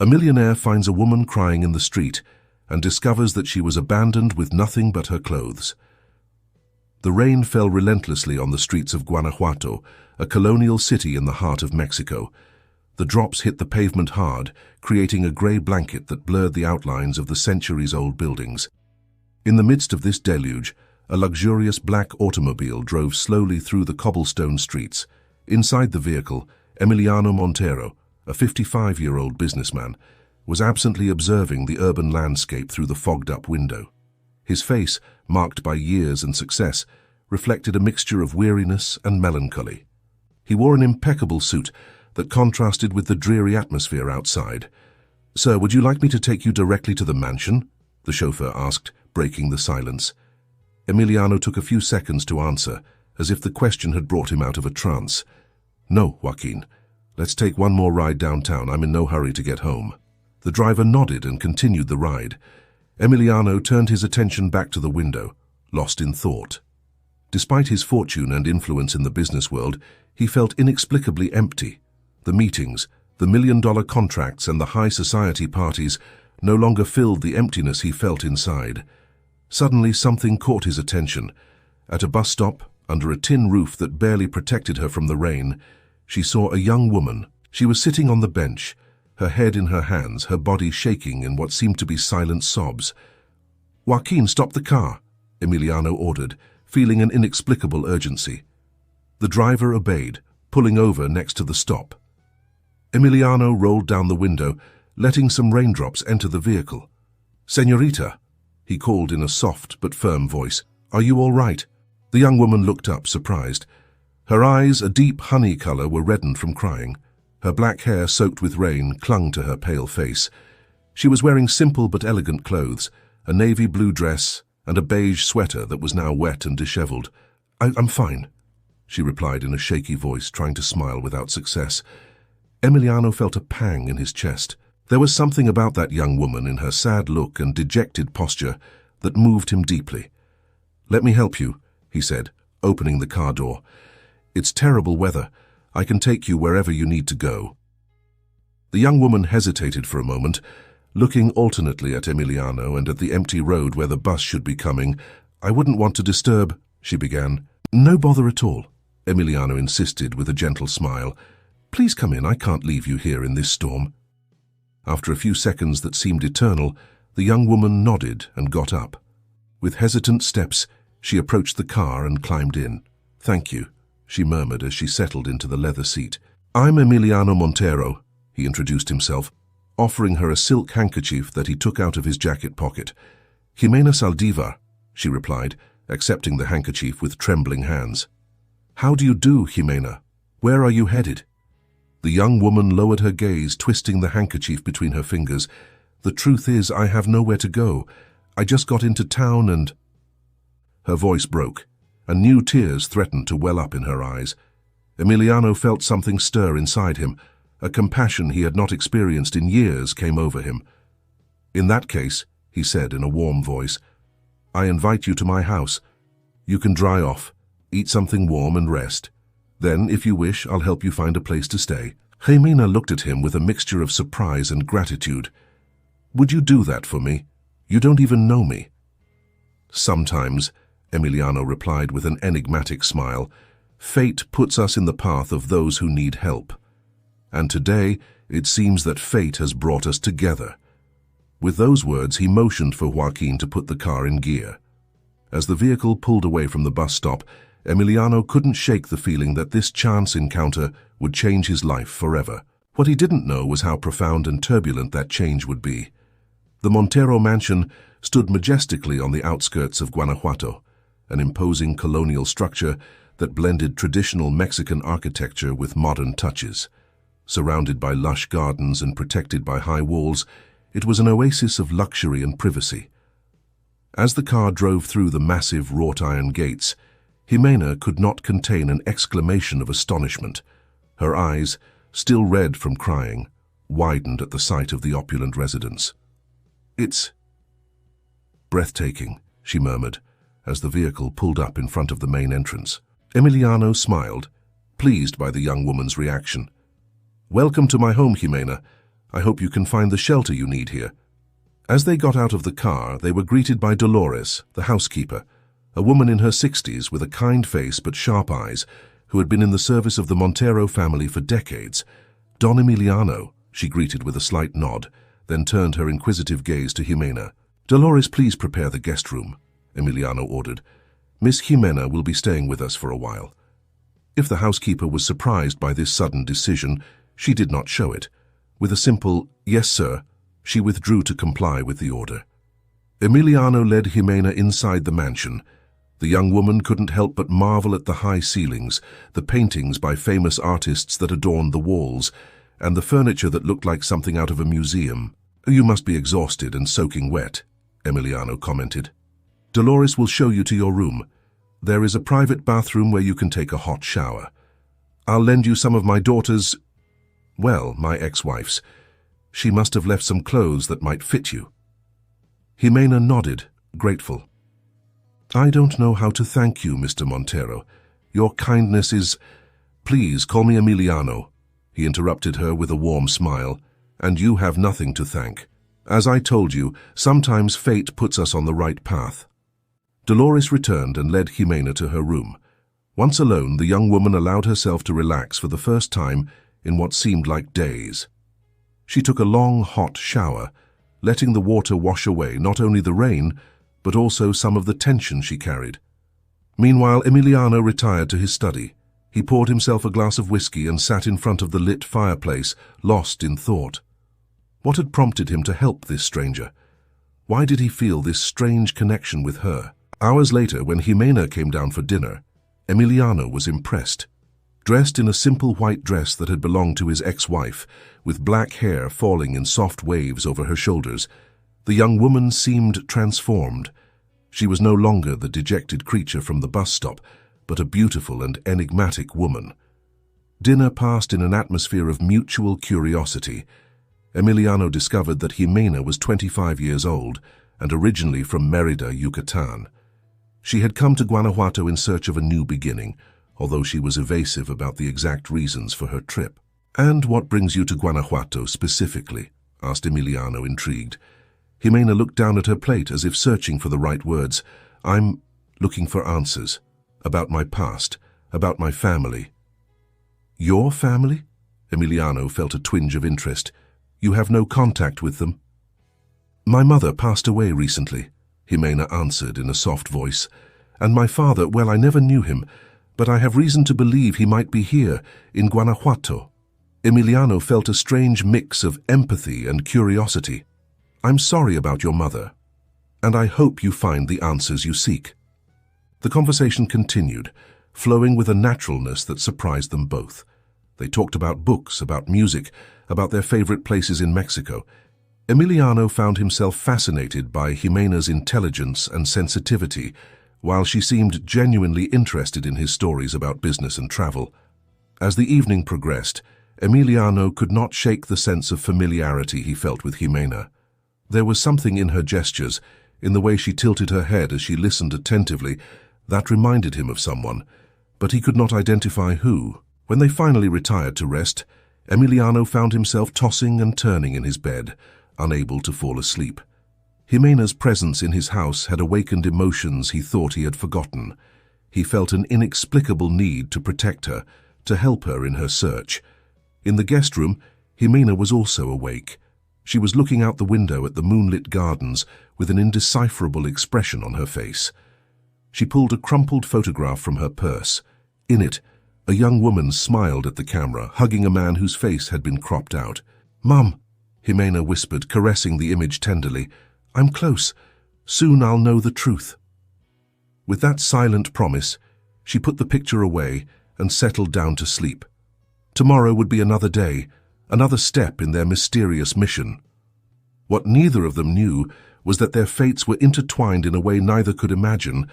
A millionaire finds a woman crying in the street and discovers that she was abandoned with nothing but her clothes. The rain fell relentlessly on the streets of Guanajuato, a colonial city in the heart of Mexico. The drops hit the pavement hard, creating a grey blanket that blurred the outlines of the centuries-old buildings. In the midst of this deluge, a luxurious black automobile drove slowly through the cobblestone streets. Inside the vehicle, Emiliano Montero, a 55-year-old businessman, was absently observing the urban landscape through the fogged-up window. His face, marked by years and success, reflected a mixture of weariness and melancholy. He wore an impeccable suit that contrasted with the dreary atmosphere outside. "Sir, would you like me to take you directly to the mansion?" the chauffeur asked, breaking the silence. Emiliano took a few seconds to answer, as if the question had brought him out of a trance. "No, Joaquin. Let's take one more ride downtown. I'm in no hurry to get home." The driver nodded and continued the ride. Emiliano turned his attention back to the window, lost in thought. Despite his fortune and influence in the business world, he felt inexplicably empty. The meetings, the million-dollar contracts, and the high society parties no longer filled the emptiness he felt inside. Suddenly, something caught his attention. At a bus stop, under a tin roof that barely protected her from the rain, she saw a young woman. She was sitting on the bench, her head in her hands, her body shaking in what seemed to be silent sobs. "Joaquin, stop the car," Emiliano ordered, feeling an inexplicable urgency. The driver obeyed, pulling over next to the stop. Emiliano rolled down the window, letting some raindrops enter the vehicle. "Señorita," he called in a soft but firm voice, "are you all right?" The young woman looked up, surprised. Her eyes, a deep honey color, were reddened from crying. Her black hair, soaked with rain, clung to her pale face. She was wearing simple but elegant clothes, a navy blue dress and a beige sweater that was now wet and disheveled. I'm fine," she replied in a shaky voice, trying to smile without success. Emiliano felt a pang in his chest. There was something about that young woman, in her sad look and dejected posture, that moved him deeply. "Let me help you," he said, opening the car door. "It's terrible weather. I can take you wherever you need to go." The young woman hesitated for a moment, looking alternately at Emiliano and at the empty road where the bus should be coming. "I wouldn't want to disturb," she began. "No bother at all," Emiliano insisted with a gentle smile. "Please come in. I can't leave you here in this storm." After a few seconds that seemed eternal, the young woman nodded and got up. With hesitant steps, she approached the car and climbed in. "Thank you," she murmured as she settled into the leather seat. "I'm Emiliano Montero," he introduced himself, offering her a silk handkerchief that he took out of his jacket pocket. "Jimena Saldivar," she replied, accepting the handkerchief with trembling hands. "How do you do, Jimena? Where are you headed?" The young woman lowered her gaze, twisting the handkerchief between her fingers. "The truth is, I have nowhere to go. I just got into town and—" Her voice broke, and new tears threatened to well up in her eyes. Emiliano felt something stir inside him. A compassion he had not experienced in years came over him. "In that case," he said in a warm voice, "I invite you to my house. You can dry off, eat something warm and rest. Then, if you wish, I'll help you find a place to stay." Jimena looked at him with a mixture of surprise and gratitude. "Would you do that for me? You don't even know me." "Sometimes," Emiliano replied with an enigmatic smile, "fate puts us in the path of those who need help. And today, it seems that fate has brought us together." With those words, he motioned for Joaquin to put the car in gear. As the vehicle pulled away from the bus stop, Emiliano couldn't shake the feeling that this chance encounter would change his life forever. What he didn't know was how profound and turbulent that change would be. The Montero mansion stood majestically on the outskirts of Guanajuato, an imposing colonial structure that blended traditional Mexican architecture with modern touches. Surrounded by lush gardens and protected by high walls, it was an oasis of luxury and privacy. As the car drove through the massive wrought-iron gates, Jimena could not contain an exclamation of astonishment. Her eyes, still red from crying, widened at the sight of the opulent residence. "It's breathtaking," she murmured, as the vehicle pulled up in front of the main entrance. Emiliano smiled, pleased by the young woman's reaction. "Welcome to my home, Jimena. I hope you can find the shelter you need here." As they got out of the car, they were greeted by Dolores, the housekeeper, a woman in her 60s with a kind face but sharp eyes, who had been in the service of the Montero family for decades. "Don Emiliano," she greeted with a slight nod, then turned her inquisitive gaze to Jimena. "Dolores, please prepare the guest room," Emiliano ordered. "Miss Jimena will be staying with us for a while." If the housekeeper was surprised by this sudden decision, she did not show it. With a simple, "Yes, sir," she withdrew to comply with the order. Emiliano led Jimena inside the mansion. The young woman couldn't help but marvel at the high ceilings, the paintings by famous artists that adorned the walls, and the furniture that looked like something out of a museum. "You must be exhausted and soaking wet," Emiliano commented. "Dolores will show you to your room. There is a private bathroom where you can take a hot shower. I'll lend you some of my daughter's, well, my ex-wife's. She must have left some clothes that might fit you." Jimena nodded, grateful. "I don't know how to thank you, Mr. Montero. Your kindness is—" "Please call me Emiliano," he interrupted her with a warm smile. "And you have nothing to thank. As I told you, sometimes fate puts us on the right path." Dolores returned and led Jimena to her room. Once alone, the young woman allowed herself to relax for the first time in what seemed like days. She took a long, hot shower, letting the water wash away not only the rain, but also some of the tension she carried. Meanwhile, Emiliano retired to his study. He poured himself a glass of whiskey and sat in front of the lit fireplace, lost in thought. What had prompted him to help this stranger? Why did he feel this strange connection with her? Hours later, when Jimena came down for dinner, Emiliano was impressed. Dressed in a simple white dress that had belonged to his ex-wife, with black hair falling in soft waves over her shoulders, the young woman seemed transformed. She was no longer the dejected creature from the bus stop, but a beautiful and enigmatic woman. Dinner passed in an atmosphere of mutual curiosity. Emiliano discovered that Jimena was 25 years old and originally from Mérida, Yucatan. She had come to Guanajuato in search of a new beginning, although she was evasive about the exact reasons for her trip. "And what brings you to Guanajuato specifically?" asked Emiliano, intrigued. Jimena looked down at her plate as if searching for the right words. "I'm looking for answers. About my past, about my family." "Your family?" Emiliano felt a twinge of interest. "You have no contact with them?" "My mother passed away recently," Jimena answered in a soft voice. "And my father, well, I never knew him, but I have reason to believe he might be here, in Guanajuato." Emiliano felt a strange mix of empathy and curiosity. "I'm sorry about your mother, and I hope you find the answers you seek." The conversation continued, flowing with a naturalness that surprised them both. They talked about books, about music, about their favorite places in Mexico. Emiliano found himself fascinated by Jimena's intelligence and sensitivity, while she seemed genuinely interested in his stories about business and travel. As the evening progressed, Emiliano could not shake the sense of familiarity he felt with Jimena. There was something in her gestures, in the way she tilted her head as she listened attentively, that reminded him of someone, but he could not identify who. When they finally retired to rest, Emiliano found himself tossing and turning in his bed, unable to fall asleep. Jimena's presence in his house had awakened emotions he thought he had forgotten. He felt an inexplicable need to protect her, to help her in her search. In the guest room, Jimena was also awake. She was looking out the window at the moonlit gardens with an indecipherable expression on her face. She pulled a crumpled photograph from her purse. In it, a young woman smiled at the camera, hugging a man whose face had been cropped out. "Mum," Jimena whispered, caressing the image tenderly, "I'm close. Soon I'll know the truth." With that silent promise, she put the picture away and settled down to sleep. Tomorrow would be another day, another step in their mysterious mission. What neither of them knew was that their fates were intertwined in a way neither could imagine,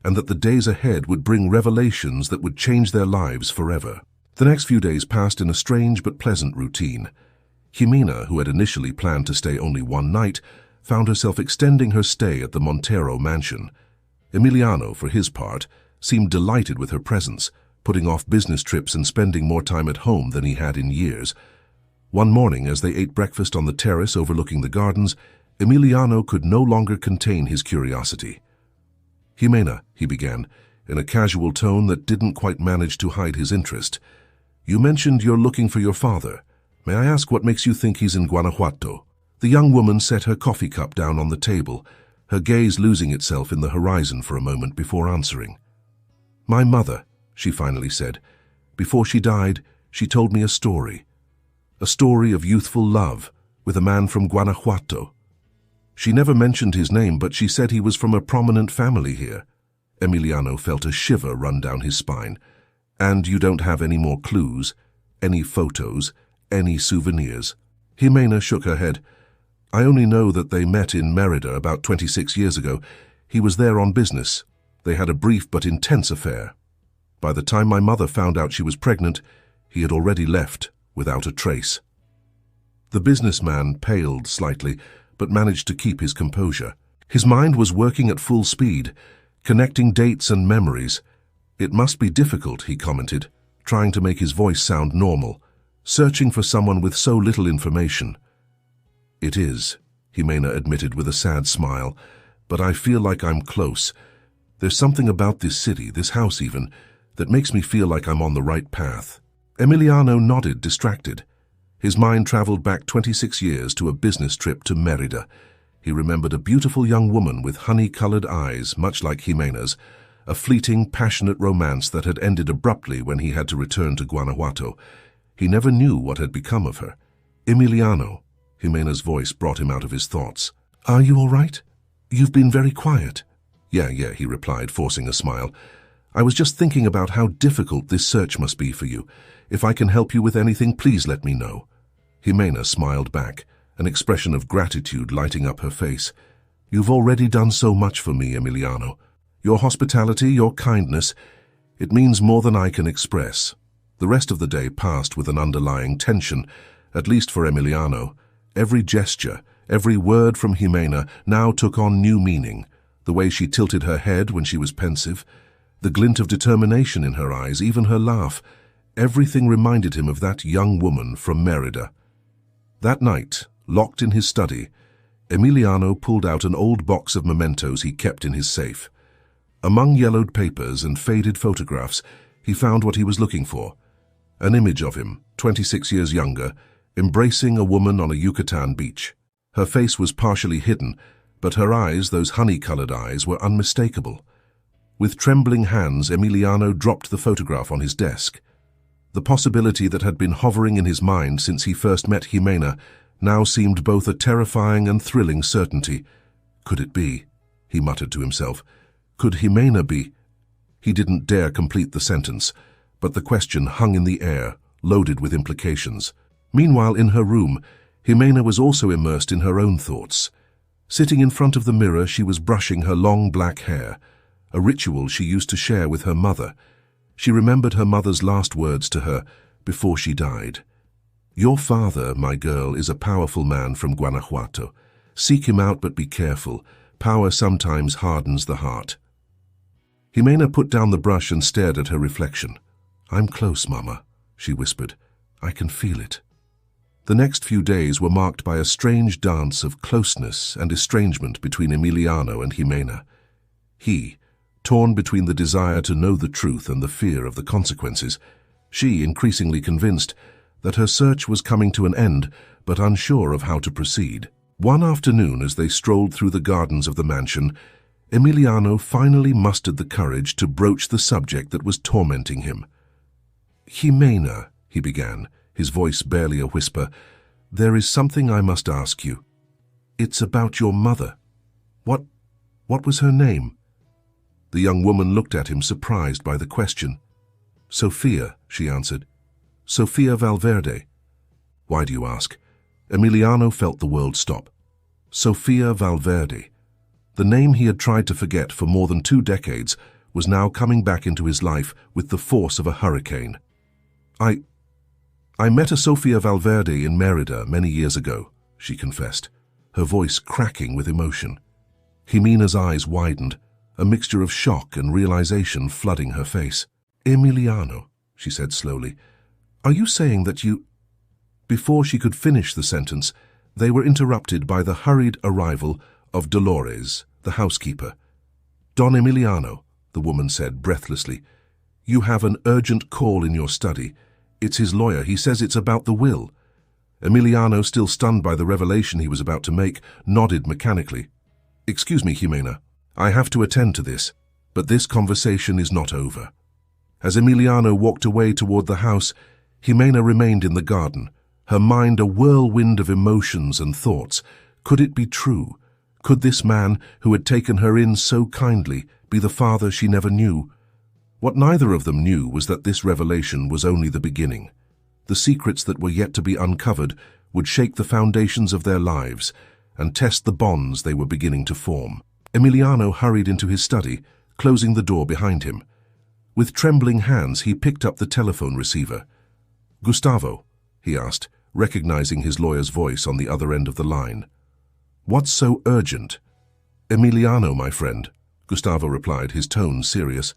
and that the days ahead would bring revelations that would change their lives forever. The next few days passed in a strange but pleasant routine. Jimena, who had initially planned to stay only one night, found herself extending her stay at the Montero mansion. Emiliano, for his part, seemed delighted with her presence, putting off business trips and spending more time at home than he had in years. One morning, as they ate breakfast on the terrace overlooking the gardens, Emiliano could no longer contain his curiosity. "Jimena," he began, in a casual tone that didn't quite manage to hide his interest, "you mentioned you're looking for your father. May I ask what makes you think he's in Guanajuato?" The young woman set her coffee cup down on the table, her gaze losing itself in the horizon for a moment before answering. "My mother," she finally said. "Before she died, she told me a story. A story of youthful love with a man from Guanajuato. She never mentioned his name, but she said he was from a prominent family here." Emiliano felt a shiver run down his spine. "And you don't have any more clues, any photos, any souvenirs?" Jimena shook her head. "I only know that they met in Mérida about 26 years ago. He was there on business. They had a brief but intense affair. By the time my mother found out she was pregnant, he had already left without a trace." The businessman paled slightly, but managed to keep his composure. His mind was working at full speed, connecting dates and memories. "It must be difficult," he commented, trying to make his voice sound normal, "searching for someone with so little information." "It is," Jimena admitted with a sad smile, "but I feel like I'm close. There's something about this city, this house even, that makes me feel like I'm on the right path." Emiliano nodded, distracted. His mind traveled back 26 years to a business trip to Mérida. He remembered a beautiful young woman with honey-colored eyes, much like Jimena's, a fleeting, passionate romance that had ended abruptly when he had to return to Guanajuato. He never knew what had become of her. "Emiliano," Jimena's voice brought him out of his thoughts. "Are you all right? You've been very quiet." Yeah, he replied, forcing a smile. "I was just thinking about how difficult this search must be for you. If I can help you with anything, please let me know." Jimena smiled back, an expression of gratitude lighting up her face. "You've already done so much for me, Emiliano. Your hospitality, your kindness, it means more than I can express." The rest of the day passed with an underlying tension, at least for Emiliano. Every gesture, every word from Jimena now took on new meaning. The way she tilted her head when she was pensive, the glint of determination in her eyes, even her laugh, everything reminded him of that young woman from Mérida. That night, locked in his study, Emiliano pulled out an old box of mementos he kept in his safe. Among yellowed papers and faded photographs, he found what he was looking for. An image of him, 26 years younger, embracing a woman on a Yucatan beach. Her face was partially hidden, but her eyes, those honey-colored eyes, were unmistakable. With trembling hands, Emiliano dropped the photograph on his desk. The possibility that had been hovering in his mind since he first met Jimena now seemed both a terrifying and thrilling certainty. Could it be? He muttered to himself. Could Jimena be? He didn't dare complete the sentence, but the question hung in the air, loaded with implications. Meanwhile, in her room, Jimena was also immersed in her own thoughts. Sitting in front of the mirror, she was brushing her long black hair, a ritual she used to share with her mother. She remembered her mother's last words to her before she died. "Your father, my girl, is a powerful man from Guanajuato. Seek him out, but be careful. Power sometimes hardens the heart." Jimena put down the brush and stared at her reflection. "I'm close, Mama," she whispered. "I can feel it." The next few days were marked by a strange dance of closeness and estrangement between Emiliano and Jimena. He, torn between the desire to know the truth and the fear of the consequences, she increasingly convinced that her search was coming to an end, but unsure of how to proceed. One afternoon, as they strolled through the gardens of the mansion, Emiliano finally mustered the courage to broach the subject that was tormenting him. "Jimena," he began, his voice barely a whisper, "there is something I must ask you. It's about your mother. What was her name?" The young woman looked at him, surprised by the question. "Sofia," she answered. "Sofia Valverde." "Why do you ask?" Emiliano felt the world stop. Sofia Valverde. The name he had tried to forget for more than 2 decades was now coming back into his life with the force of a hurricane. I met a Sofia Valverde in Mérida many years ago," she confessed, her voice cracking with emotion. Jimena's eyes widened, a mixture of shock and realization flooding her face. "Emiliano," she said slowly, "are you saying that you—" Before she could finish the sentence, they were interrupted by the hurried arrival of Dolores, the housekeeper. "Don Emiliano," the woman said breathlessly, "you have an urgent call in your study. It's his lawyer. He says it's about the will." Emiliano, still stunned by the revelation he was about to make, nodded mechanically. "Excuse me, Jimena. I have to attend to this, but this conversation is not over." As Emiliano walked away toward the house, Jimena remained in the garden, her mind a whirlwind of emotions and thoughts. Could it be true? Could this man, who had taken her in so kindly, be the father she never knew? What neither of them knew was that this revelation was only the beginning. The secrets that were yet to be uncovered would shake the foundations of their lives and test the bonds they were beginning to form. Emiliano hurried into his study, closing the door behind him. With trembling hands, he picked up the telephone receiver. "Gustavo?" he asked, recognizing his lawyer's voice on the other end of the line. "What's so urgent?" "Emiliano, my friend," Gustavo replied, his tone serious.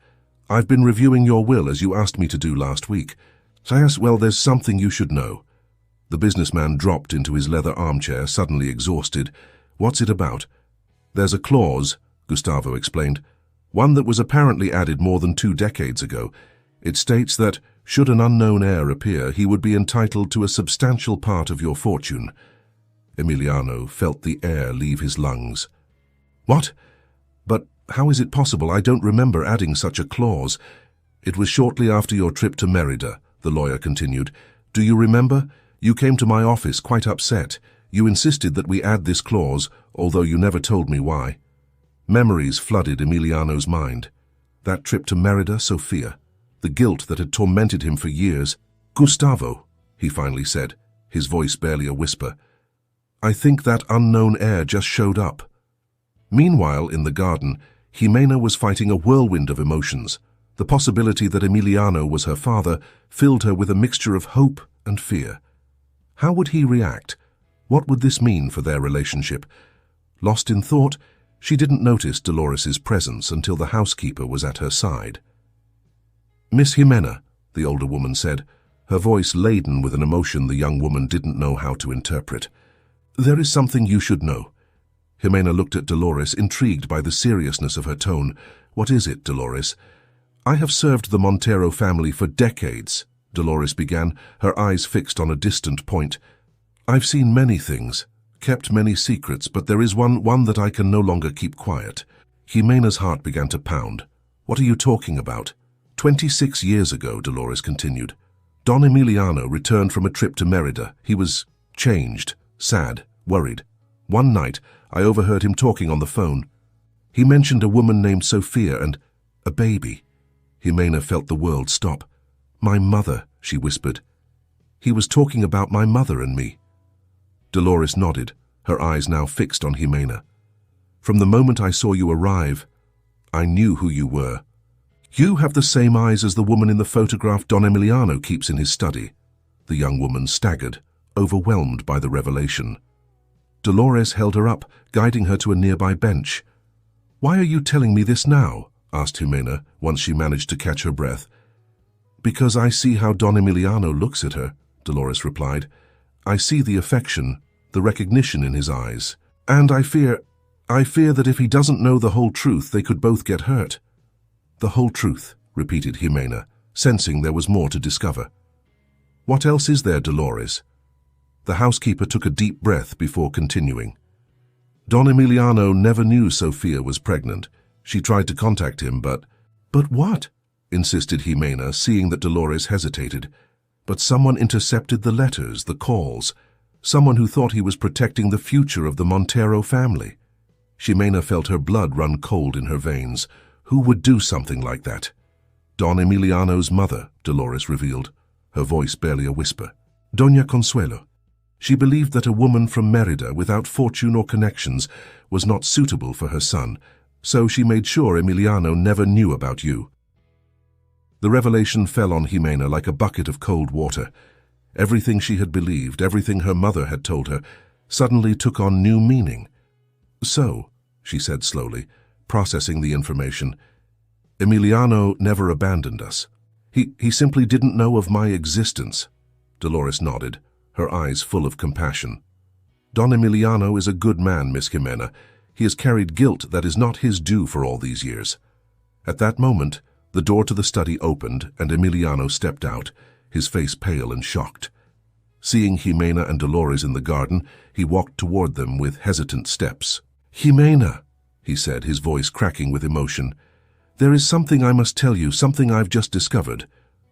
"I've been reviewing your will as you asked me to do last week. Yes, well, there's something you should know." The businessman dropped into his leather armchair, suddenly exhausted. "What's it about?" "There's a clause," Gustavo explained, "one that was apparently added more than 2 decades ago. It states that, should an unknown heir appear, he would be entitled to a substantial part of your fortune." Emiliano felt the air leave his lungs. "What? But how is it possible? I don't remember adding such a clause." "It was shortly after your trip to Merida," the lawyer continued. "Do you remember? You came to my office quite upset. You insisted that we add this clause, although you never told me why." Memories flooded Emiliano's mind. That trip to Merida, Sofia, the guilt that had tormented him for years. "Gustavo," he finally said, his voice barely a whisper, "I think that unknown heir just showed up." Meanwhile, in the garden, Jimena was fighting a whirlwind of emotions. The possibility that Emiliano was her father filled her with a mixture of hope and fear. How would he react? What would this mean for their relationship? Lost in thought, she didn't notice Dolores's presence until the housekeeper was at her side. "Miss Jimena," the older woman said, her voice laden with an emotion the young woman didn't know how to interpret. "There is something you should know." Jimena looked at Dolores, intrigued by the seriousness of her tone. "What is it, Dolores?" "I have served the Montero family for decades," Dolores began, her eyes fixed on a distant point. "I've seen many things, kept many secrets, but there is one that I can no longer keep quiet." Jimena's heart began to pound. "What are you talking about?" 26 years ago, Dolores continued, Don Emiliano returned from a trip to Merida. He was changed, sad, worried. One night, I overheard him talking on the phone. He mentioned a woman named Sofia and a baby. Jimena felt the world stop. "My mother," she whispered. "He was talking about my mother and me." Dolores nodded, her eyes now fixed on Jimena. "From the moment I saw you arrive, I knew who you were. You have the same eyes as the woman in the photograph Don Emiliano keeps in his study." The young woman staggered, overwhelmed by the revelation. Dolores held her up, guiding her to a nearby bench. "Why are you telling me this now?" asked Jimena, once she managed to catch her breath. "Because I see how Don Emiliano looks at her," Dolores replied. "I see the affection, the recognition in his eyes. And I fear that if he doesn't know the whole truth, they could both get hurt." "The whole truth," repeated Jimena, sensing there was more to discover. "What else is there, Dolores?" The housekeeper took a deep breath before continuing. "Don Emiliano never knew Sofia was pregnant. She tried to contact him, but..." "But what?" insisted Jimena, seeing that Dolores hesitated. "But someone intercepted the letters, the calls. Someone who thought he was protecting the future of the Montero family." Jimena felt her blood run cold in her veins. Who would do something like that? "Don Emiliano's mother," Dolores revealed, her voice barely a whisper. "Doña Consuelo. She believed that a woman from Merida without fortune or connections was not suitable for her son, so she made sure Emiliano never knew about you." The revelation fell on Jimena like a bucket of cold water. Everything she had believed, everything her mother had told her, suddenly took on new meaning. "So," she said slowly, processing the information, "Emiliano never abandoned us. He simply didn't know of my existence." Dolores nodded, her eyes full of compassion. "Don Emiliano is a good man, Miss Jimena. He has carried guilt that is not his due for all these years." At that moment, the door to the study opened and Emiliano stepped out, his face pale and shocked. Seeing Jimena and Dolores in the garden, he walked toward them with hesitant steps. "Jimena," he said, his voice cracking with emotion, "there is something I must tell you, something I've just discovered."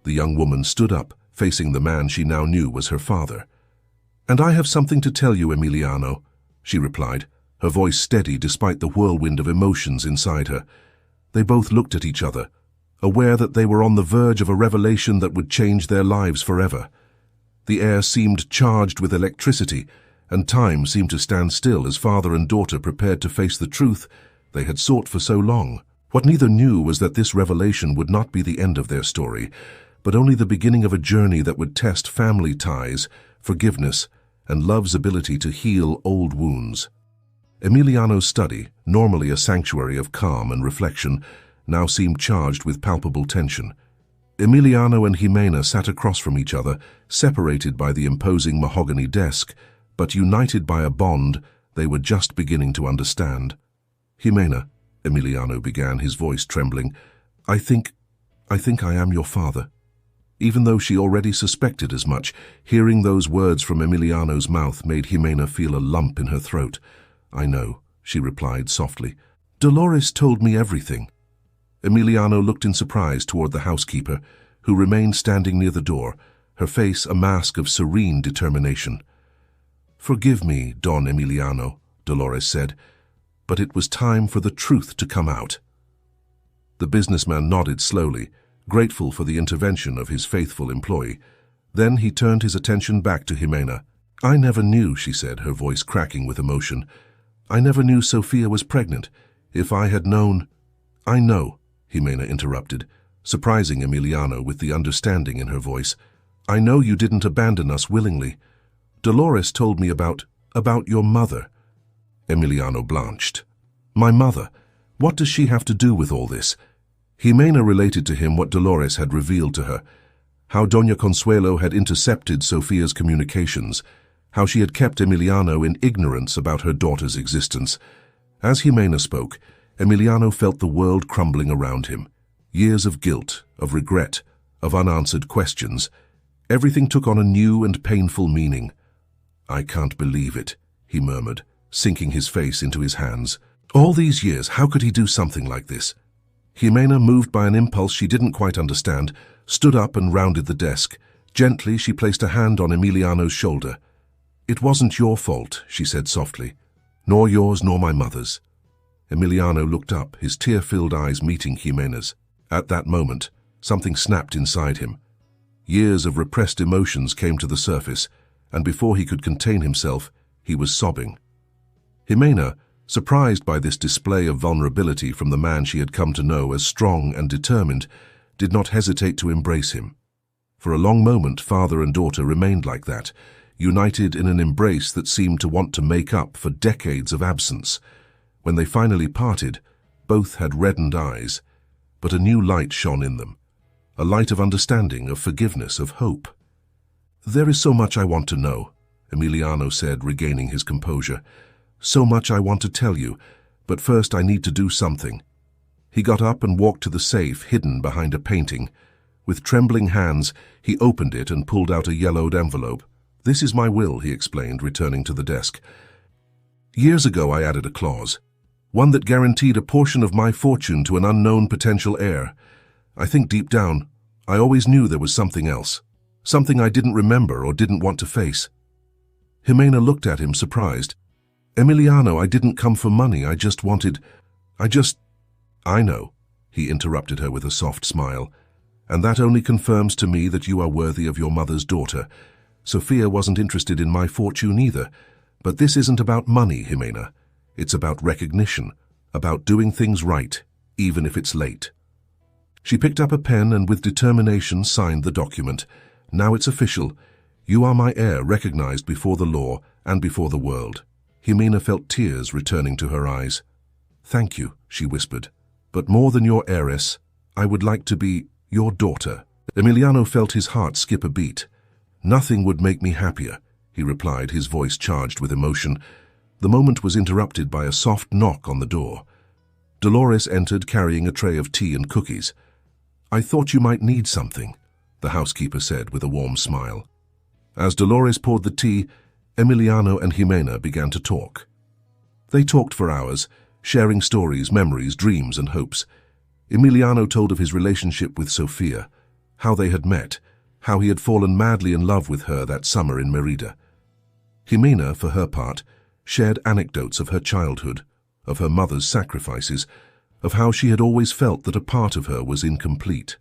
The young woman stood up, facing the man she now knew was her father. "And I have something to tell you, Emiliano," she replied, her voice steady despite the whirlwind of emotions inside her. They both looked at each other, aware that they were on the verge of a revelation that would change their lives forever. The air seemed charged with electricity, and time seemed to stand still as father and daughter prepared to face the truth they had sought for so long. What neither knew was that this revelation would not be the end of their story, but only the beginning of a journey that would test family ties, forgiveness, and love's ability to heal old wounds. Emiliano's study, normally a sanctuary of calm and reflection, now seemed charged with palpable tension. Emiliano and Jimena sat across from each other, separated by the imposing mahogany desk, but united by a bond they were just beginning to understand. "Jimena," Emiliano began, his voice trembling, I think I am your father." Even though she already suspected as much, hearing those words from Emiliano's mouth made Jimena feel a lump in her throat. "I know," she replied softly. "Dolores told me everything." Emiliano looked in surprise toward the housekeeper, who remained standing near the door, her face a mask of serene determination. "Forgive me, Don Emiliano," Dolores said, "but it was time for the truth to come out." The businessman nodded slowly, grateful for the intervention of his faithful employee. Then he turned his attention back to Jimena. "I never knew," she said, her voice cracking with emotion. "I never knew Sophia was pregnant. If I had known—" "I know," Jimena interrupted, surprising Emiliano with the understanding in her voice. "I know you didn't abandon us willingly. Dolores told me about your mother." Emiliano blanched. "My mother? What does she have to do with all this?" Jimena related to him what Dolores had revealed to her, how Doña Consuelo had intercepted Sophia's communications, how she had kept Emiliano in ignorance about her daughter's existence. As Jimena spoke, Emiliano felt the world crumbling around him. Years of guilt, of regret, of unanswered questions. Everything took on a new and painful meaning. "I can't believe it," he murmured, sinking his face into his hands. All these years, how could he do something like this? Jimena, moved by an impulse she didn't quite understand, stood up and rounded the desk. Gently, she placed a hand on Emiliano's shoulder. "It wasn't your fault," she said softly. "Nor yours nor my mother's." Emiliano looked up, his tear-filled eyes meeting Jimena's. At that moment, something snapped inside him. Years of repressed emotions came to the surface, and before he could contain himself, he was sobbing. Jimena, surprised by this display of vulnerability from the man she had come to know as strong and determined, did not hesitate to embrace him. For a long moment, father and daughter remained like that, united in an embrace that seemed to want to make up for decades of absence. When they finally parted, both had reddened eyes, but a new light shone in them, a light of understanding, of forgiveness, of hope. "There is so much I want to know," Emiliano said, regaining his composure. "So much I want to tell you, but first I need to do something." He got up and walked to the safe hidden behind a painting. With trembling hands, he opened it and pulled out a yellowed envelope. "This is my will," he explained, returning to the desk. "Years ago I added a clause, one that guaranteed a portion of my fortune to an unknown potential heir. I think deep down, I always knew there was something else, something I didn't remember or didn't want to face." Jimena looked at him, surprised. "Emiliano, I didn't come for money. I know," he interrupted her with a soft smile. "And that only confirms to me that you are worthy of your mother's daughter. Sophia wasn't interested in my fortune either. But this isn't about money, Jimena. It's about recognition, about doing things right, even if it's late." She picked up a pen and with determination signed the document. "Now it's official. You are my heir, recognized before the law and before the world." Jimena felt tears returning to her eyes. "Thank you," she whispered. "But more than your heiress, I would like to be your daughter." Emiliano felt his heart skip a beat. "Nothing would make me happier," he replied, his voice charged with emotion. The moment was interrupted by a soft knock on the door. Dolores entered carrying a tray of tea and cookies. "I thought you might need something," the housekeeper said with a warm smile. As Dolores poured the tea, Emiliano and Jimena began to talk. They talked for hours, sharing stories, memories, dreams, and hopes. Emiliano told of his relationship with Sofia, how they had met, how he had fallen madly in love with her that summer in Merida. Jimena, for her part, shared anecdotes of her childhood, of her mother's sacrifices, of how she had always felt that a part of her was incomplete.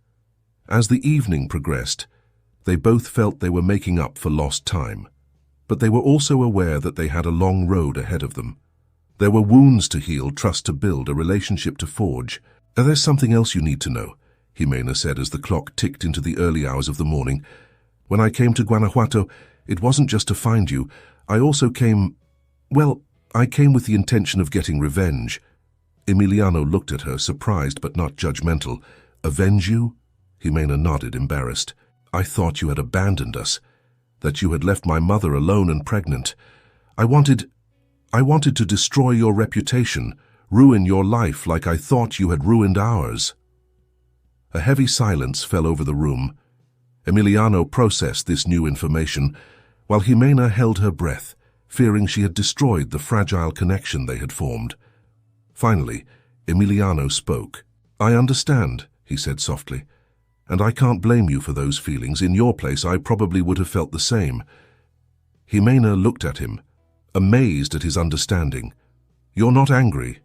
As the evening progressed, they both felt they were making up for lost time, but they were also aware that they had a long road ahead of them. There were wounds to heal, trust to build, a relationship to forge. "There's something else you need to know," Jimena said as the clock ticked into the early hours of the morning. "When I came to Guanajuato, it wasn't just to find you. I also came... well, I came with the intention of getting revenge." Emiliano looked at her, surprised but not judgmental. "Avenge you?" Jimena nodded, embarrassed. "I thought you had abandoned us, that you had left my mother alone and pregnant. I wanted to destroy your reputation, ruin your life like I thought you had ruined ours." A heavy silence fell over the room. Emiliano processed this new information, while Jimena held her breath, fearing she had destroyed the fragile connection they had formed. Finally, Emiliano spoke. "I understand," he said softly, "and I can't blame you for those feelings. In your place, I probably would have felt the same." Jimena looked at him, amazed at his understanding. "You're not angry?"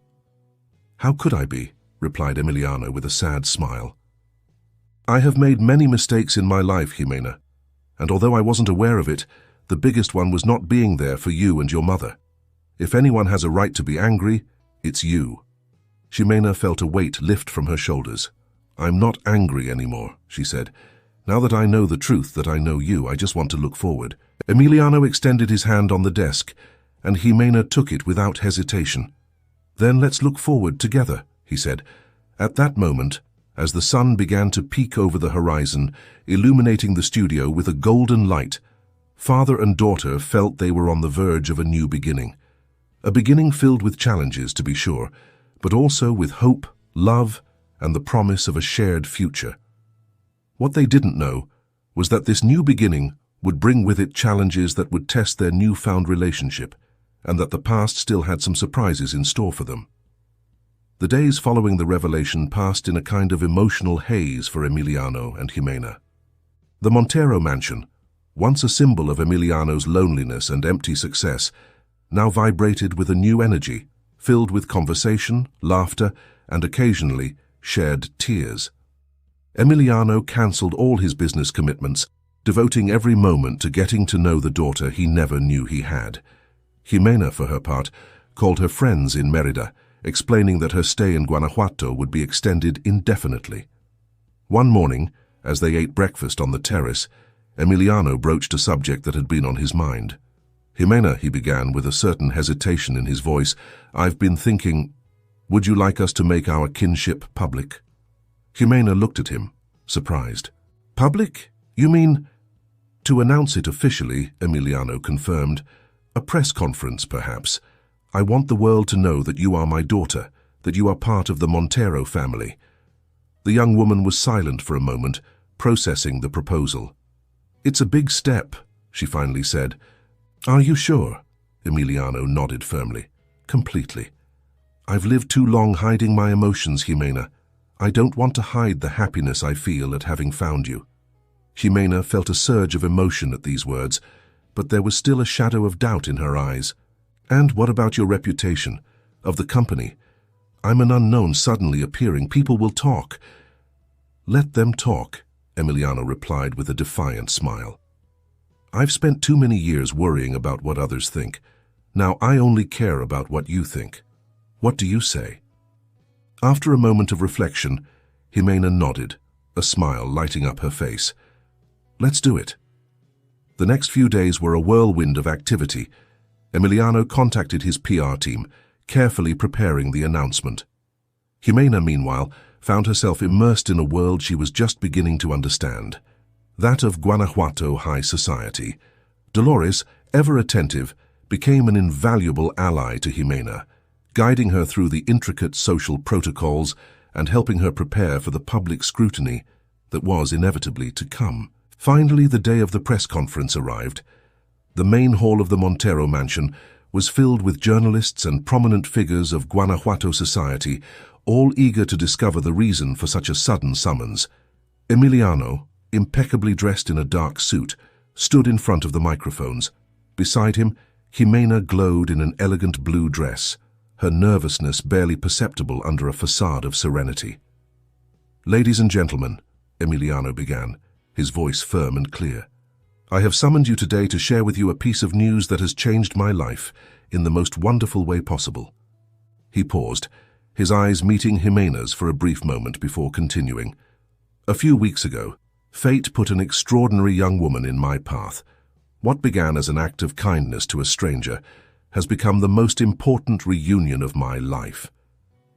"How could I be?" replied Emiliano with a sad smile. "I have made many mistakes in my life, Jimena, and although I wasn't aware of it, the biggest one was not being there for you and your mother. If anyone has a right to be angry, it's you." Jimena felt a weight lift from her shoulders. "I'm not angry anymore," she said. "Now that I know the truth, that I know you, I just want to look forward." Emiliano extended his hand on the desk, and Jimena took it without hesitation. "Then let's look forward together," he said. At that moment, as the sun began to peek over the horizon, illuminating the studio with a golden light, father and daughter felt they were on the verge of a new beginning. A beginning filled with challenges, to be sure, but also with hope, love, and the promise of a shared future. What they didn't know was that this new beginning would bring with it challenges that would test their newfound relationship, and that the past still had some surprises in store for them. The days following the revelation passed in a kind of emotional haze for Emiliano and Jimena. The Montero mansion, once a symbol of Emiliano's loneliness and empty success, now vibrated with a new energy, filled with conversation, laughter, and occasionally shared tears. Emiliano cancelled all his business commitments, devoting every moment to getting to know the daughter he never knew he had. Jimena, for her part, called her friends in Merida, explaining that her stay in Guanajuato would be extended indefinitely. One morning, as they ate breakfast on the terrace, Emiliano broached a subject that had been on his mind. "Jimena," he began with a certain hesitation in his voice, "I've been thinking, would you like us to make our kinship public?" Jimena looked at him, surprised. "Public? You mean—" "To announce it officially," Emiliano confirmed. "A press conference, perhaps. I want the world to know that you are my daughter, that you are part of the Montero family." The young woman was silent for a moment, processing the proposal. "It's a big step," she finally said. "Are you sure?" Emiliano nodded firmly. "Completely. I've lived too long hiding my emotions, Jimena. I don't want to hide the happiness I feel at having found you." Jimena felt a surge of emotion at these words, but there was still a shadow of doubt in her eyes. "And what about your reputation, of the company? I'm an unknown suddenly appearing. People will talk." "Let them talk," Emiliano replied with a defiant smile. "I've spent too many years worrying about what others think. Now I only care about what you think. What do you say?" After a moment of reflection, Jimena nodded, a smile lighting up her face. "Let's do it." The next few days were a whirlwind of activity. Emiliano contacted his PR team, carefully preparing the announcement. Jimena, meanwhile, found herself immersed in a world she was just beginning to understand, that of Guanajuato high society. Dolores, ever attentive, became an invaluable ally to Jimena, guiding her through the intricate social protocols and helping her prepare for the public scrutiny that was inevitably to come. Finally, the day of the press conference arrived. The main hall of the Montero mansion was filled with journalists and prominent figures of Guanajuato society, all eager to discover the reason for such a sudden summons. Emiliano, impeccably dressed in a dark suit, stood in front of the microphones. Beside him, Jimena glowed in an elegant blue dress, her nervousness barely perceptible under a facade of serenity. "Ladies and gentlemen," Emiliano began, his voice firm and clear, "I have summoned you today to share with you a piece of news that has changed my life in the most wonderful way possible." He paused, his eyes meeting Jimena's for a brief moment before continuing. "A few weeks ago, fate put an extraordinary young woman in my path. What began as an act of kindness to a stranger has become the most important reunion of my life."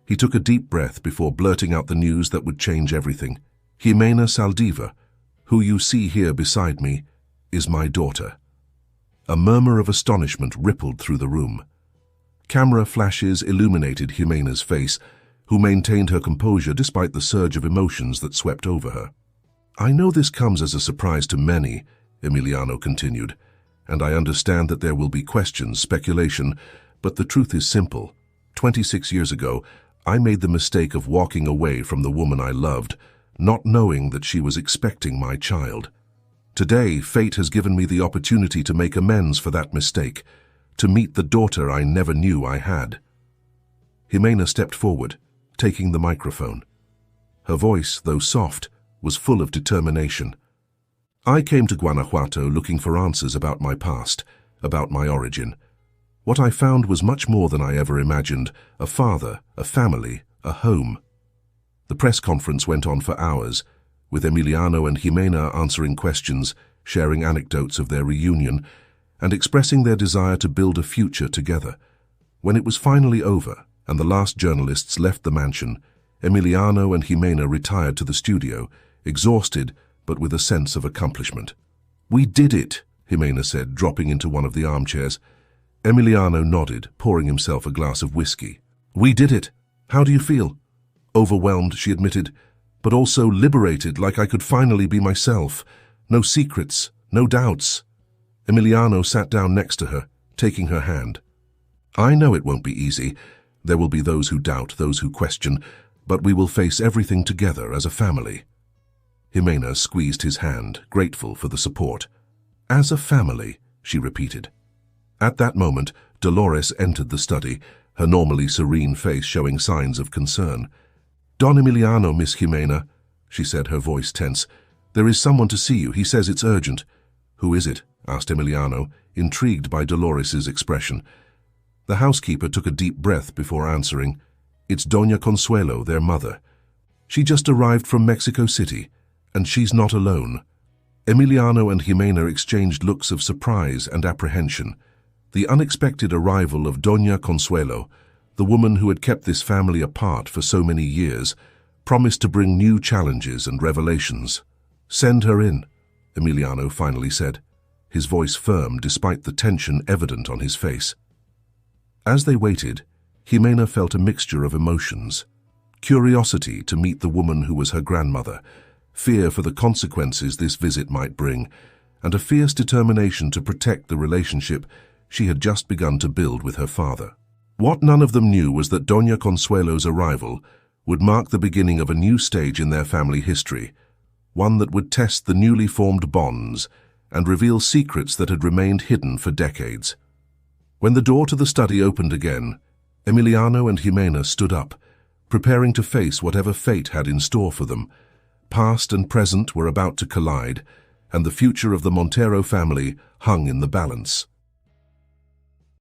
He took a deep breath before blurting out the news that would change everything. "Jimena Saldiva, who you see here beside me, is my daughter." A murmur of astonishment rippled through the room. Camera flashes illuminated Jimena's face, who maintained her composure despite the surge of emotions that swept over her. "I know this comes as a surprise to many," Emiliano continued, "and I understand that there will be questions, speculation, but the truth is simple. 26 years ago, I made the mistake of walking away from the woman I loved, not knowing that she was expecting my child. Today, fate has given me the opportunity to make amends for that mistake, to meet the daughter I never knew I had." Jimena stepped forward, taking the microphone. Her voice, though soft, was full of determination. "I came to Guanajuato looking for answers about my past, about my origin. What I found was much more than I ever imagined: a father, a family, a home." The press conference went on for hours, with Emiliano and Jimena answering questions, sharing anecdotes of their reunion, and expressing their desire to build a future together. When it was finally over, and the last journalists left the mansion, Emiliano and Jimena retired to the studio, exhausted but with a sense of accomplishment. "We did it," Jimena said, dropping into one of the armchairs. Emiliano nodded, pouring himself a glass of whiskey. "We did it. How do you feel?" "Overwhelmed," she admitted, "but also liberated, like I could finally be myself. No secrets, no doubts." Emiliano sat down next to her, taking her hand. "I know it won't be easy. There will be those who doubt, those who question, but we will face everything together as a family." Jimena squeezed his hand, grateful for the support. "As a family," she repeated. At that moment, Dolores entered the study, her normally serene face showing signs of concern. "Don Emiliano, Miss Jimena," she said, her voice tense. "There is someone to see you. He says it's urgent." "Who is it?" asked Emiliano, intrigued by Dolores's expression. The housekeeper took a deep breath before answering. "It's Doña Consuelo, their mother. She just arrived from Mexico City, and she's not alone." Emiliano and Jimena exchanged looks of surprise and apprehension. The unexpected arrival of Doña Consuelo, the woman who had kept this family apart for so many years, promised to bring new challenges and revelations. "Send her in," Emiliano finally said, his voice firm despite the tension evident on his face. As they waited, Jimena felt a mixture of emotions: curiosity to meet the woman who was her grandmother, fear for the consequences this visit might bring, and a fierce determination to protect the relationship she had just begun to build with her father. What none of them knew was that Doña Consuelo's arrival would mark the beginning of a new stage in their family history, one that would test the newly formed bonds and reveal secrets that had remained hidden for decades. When the door to the study opened again, Emiliano and Jimena stood up, preparing to face whatever fate had in store for them. Past and present were about to collide, and the future of the Montero family hung in the balance.